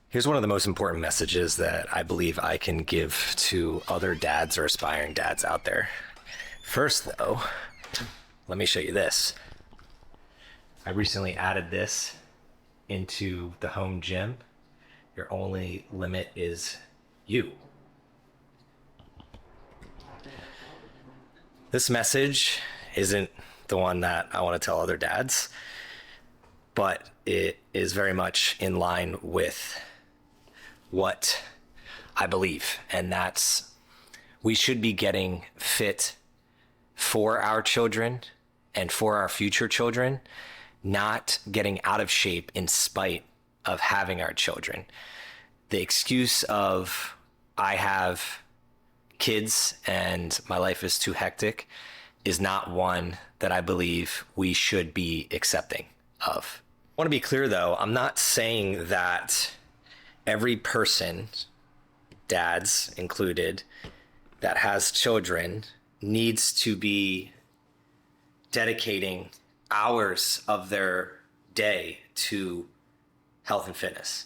Here's one of the most important messages that I believe I can give to other dads or aspiring dads out there. First, though, let me show you this. I recently added this into the home gym. Your only limit is you. This message isn't the one that I want to tell other dads, but it is very much in line with what I believe, and that's we should be getting fit for our children and for our future children, not getting out of shape in spite of having our children. The excuse of I have kids and my life is too hectic is not one that I believe we should be accepting of. I want to be clear though, I'm not saying that every person, dads included, that has children needs to be dedicating hours of their day to health and fitness.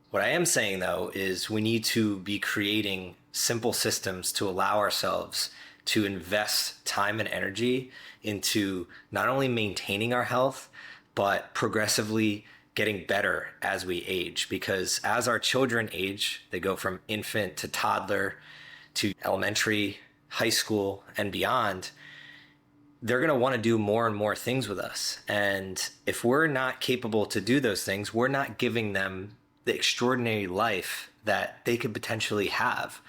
What I am saying though is we need to be creating simple systems to allow ourselves to invest time and energy into not only maintaining our health, but progressively getting better as we age. Because as our children age, they go from infant to toddler to elementary, high school, and beyond. They're going to want to do more and more things with us. And if we're not capable to do those things, we're not giving them the extraordinary life that they could potentially have.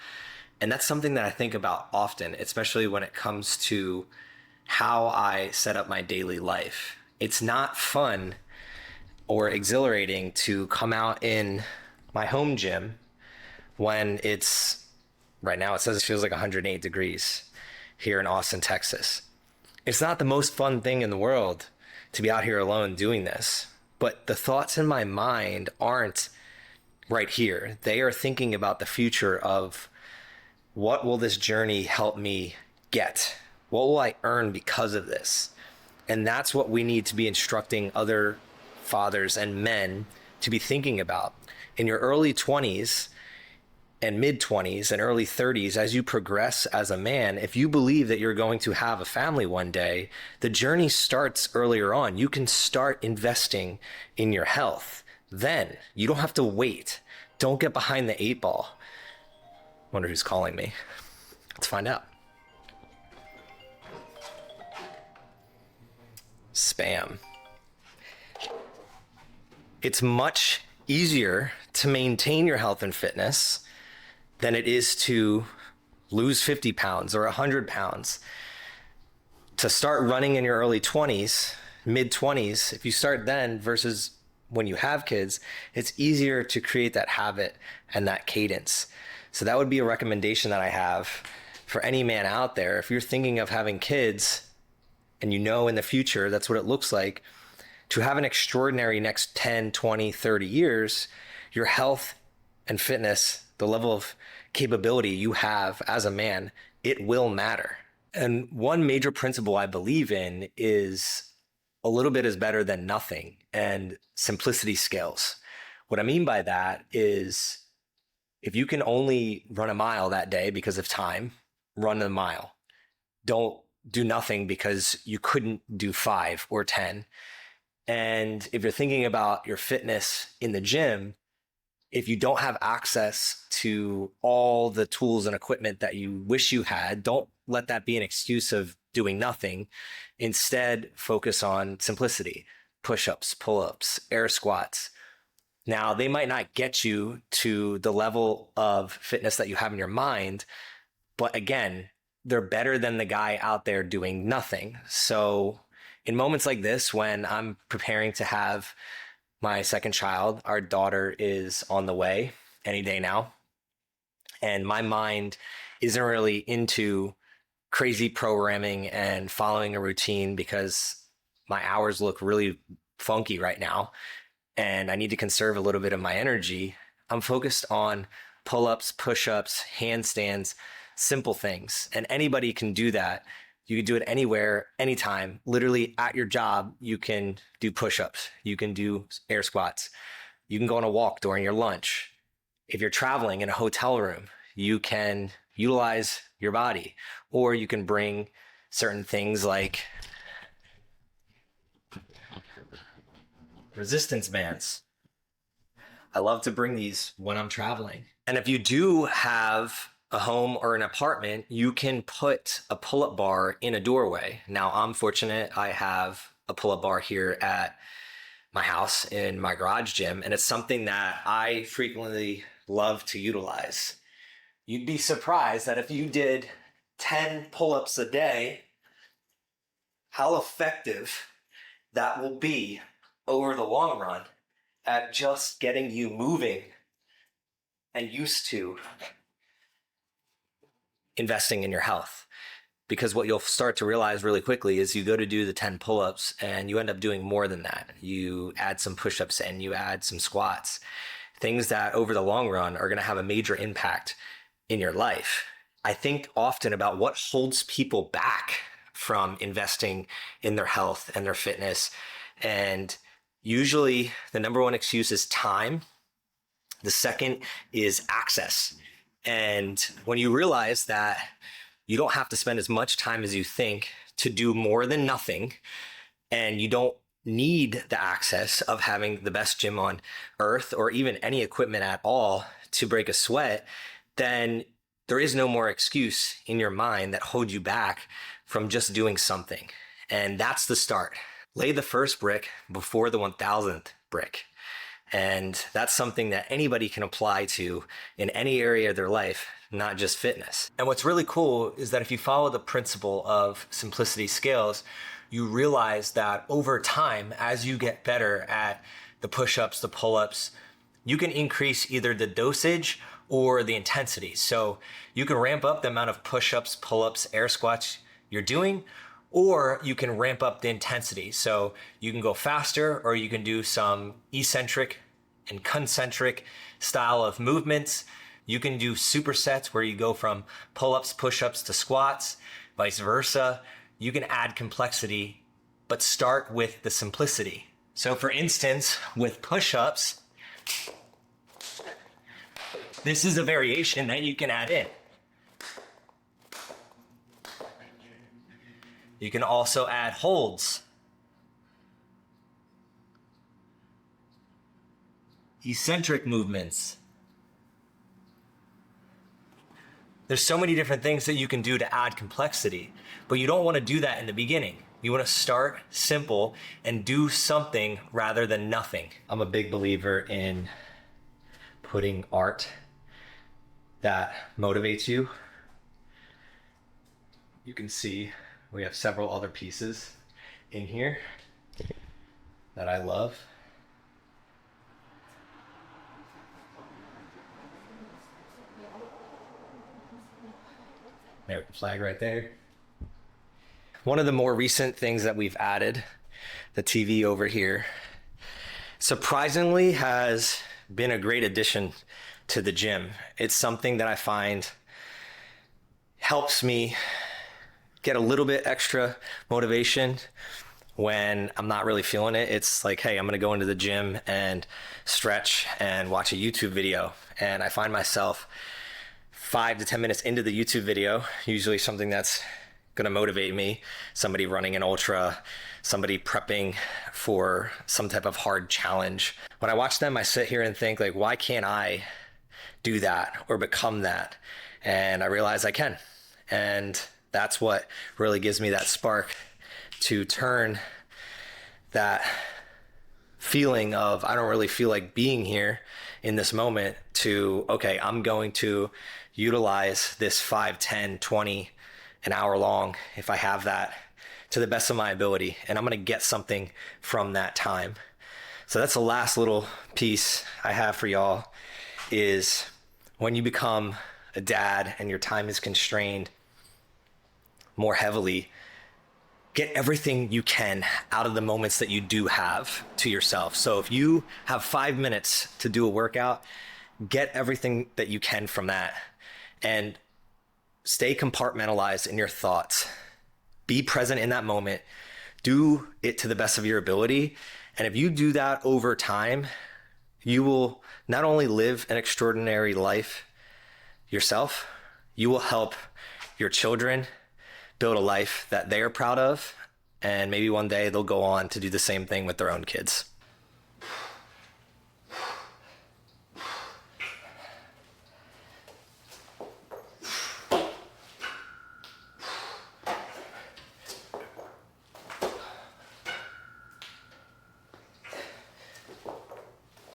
And that's something that I think about often, especially when it comes to how I set up my daily life. It's not fun or exhilarating to come out in my home gym when it's right now, it says it feels like 108 degrees here in Austin, Texas. It's not the most fun thing in the world to be out here alone doing this, but the thoughts in my mind aren't right here. They are thinking about the future of what will this journey help me get? What will I earn because of this? And that's what we need to be instructing other fathers and men to be thinking about. In your early 20s and mid 20s and early 30s, as you progress as a man, if you believe that you're going to have a family one day, the journey starts earlier on. You can start investing in your health. Then you don't have to wait. Don't get behind the eight ball. Wonder who's calling me. Let's find out. Spam. It's much easier to maintain your health and fitness than it is to lose 50 pounds or 100 pounds. To start running in your early 20s, mid 20s, if you start then versus when you have kids, it's easier to create that habit and that cadence. So that would be a recommendation that I have for any man out there. If you're thinking of having kids and you know in the future that's what it looks like, to have an extraordinary next 10, 20, 30 years, your health and fitness, the level of capability you have as a man, it will matter. And one major principle I believe in is a little bit is better than nothing, and simplicity scales. What I mean by that is if you can only run a mile that day because of time, run a mile. Don't do nothing because you couldn't do 5 or 10. And if you're thinking about your fitness in the gym, if you don't have access to all the tools and equipment that you wish you had, don't let that be an excuse of doing nothing. Instead, focus on simplicity, push-ups, pull-ups, air squats. Now, they might not get you to the level of fitness that you have in your mind, but again, they're better than the guy out there doing nothing. So in moments like this, when I'm preparing to have my second child, our daughter is on the way any day now, and my mind isn't really into crazy programming and following a routine because my hours look really funky right now and I need to conserve a little bit of my energy. I'm focused on pull-ups, push-ups, handstands, simple things. And anybody can do that. You can do it anywhere, anytime. Literally at your job, you can do push-ups. You can do air squats. You can go on a walk during your lunch. If you're traveling in a hotel room, you can utilize your body, or you can bring certain things like resistance bands. I love to bring these when I'm traveling. And if you do have a home or an apartment, you can put a pull-up bar in a doorway. Now, I'm fortunate I have a pull-up bar here at my house in my garage gym, and it's something that I frequently love to utilize. You'd be surprised that if you did 10 pull-ups a day, how effective that will be over the long run at just getting you moving and used to investing in your health. Because what you'll start to realize really quickly is you go to do the 10 pull-ups and you end up doing more than that. You add some push-ups and you add some squats, things that over the long run are going to have a major impact in your life. I think often about what holds people back from investing in their health and their fitness. And usually the number one excuse is time. The second is access. And when you realize that you don't have to spend as much time as you think to do more than nothing, and you don't need the access of having the best gym on earth or even any equipment at all to break a sweat, then there is no more excuse in your mind that holds you back from just doing something. And that's the start. Lay the first brick before the 1000th brick. And that's something that anybody can apply to in any area of their life, not just fitness. And what's really cool is that if you follow the principle of Simplicity Scales, you realize that over time, as you get better at the push-ups, the pull-ups, you can increase either the dosage or the intensity. So you can ramp up the amount of push-ups, pull-ups, air squats you're doing, or you can ramp up the intensity. So you can go faster, or you can do some eccentric and concentric style of movements. You can do supersets where you go from pull-ups, push-ups to squats, vice versa. You can add complexity, but start with the simplicity. So for instance, with push-ups, this is a variation that you can add in. You can also add holds, eccentric movements. There's so many different things that you can do to add complexity, but you don't want to do that in the beginning. You want to start simple and do something rather than nothing. I'm a big believer in putting art that motivates you. You can see we have several other pieces in here that I love. American flag right there. One of the more recent things that we've added, the TV over here, surprisingly has been a great addition to the gym. It's something that I find helps me get a little bit extra motivation when I'm not really feeling it. It's like, hey, I'm gonna go into the gym and stretch and watch a YouTube video. And I find myself 5 to 10 minutes into the YouTube video, usually something that's gonna motivate me, somebody running an ultra, somebody prepping for some type of hard challenge. When I watch them, I sit here and think like, why can't I do that or become that? And I realize I can. And that's what really gives me that spark to turn that feeling of I don't really feel like being here in this moment to, okay, I'm going to utilize this 5, 10, 20, an hour long, if I have that, to the best of my ability. And I'm going to get something from that time. So that's the last little piece I have for y'all, is when you become a dad and your time is constrained more heavily, get everything you can out of the moments that you do have to yourself. So if you have 5 minutes to do a workout, get everything that you can from that and stay compartmentalized in your thoughts. Be present in that moment. Do it to the best of your ability. And if you do that over time, you will not only live an extraordinary life yourself, you will help your children build a life that they are proud of. And maybe one day they'll go on to do the same thing with their own kids.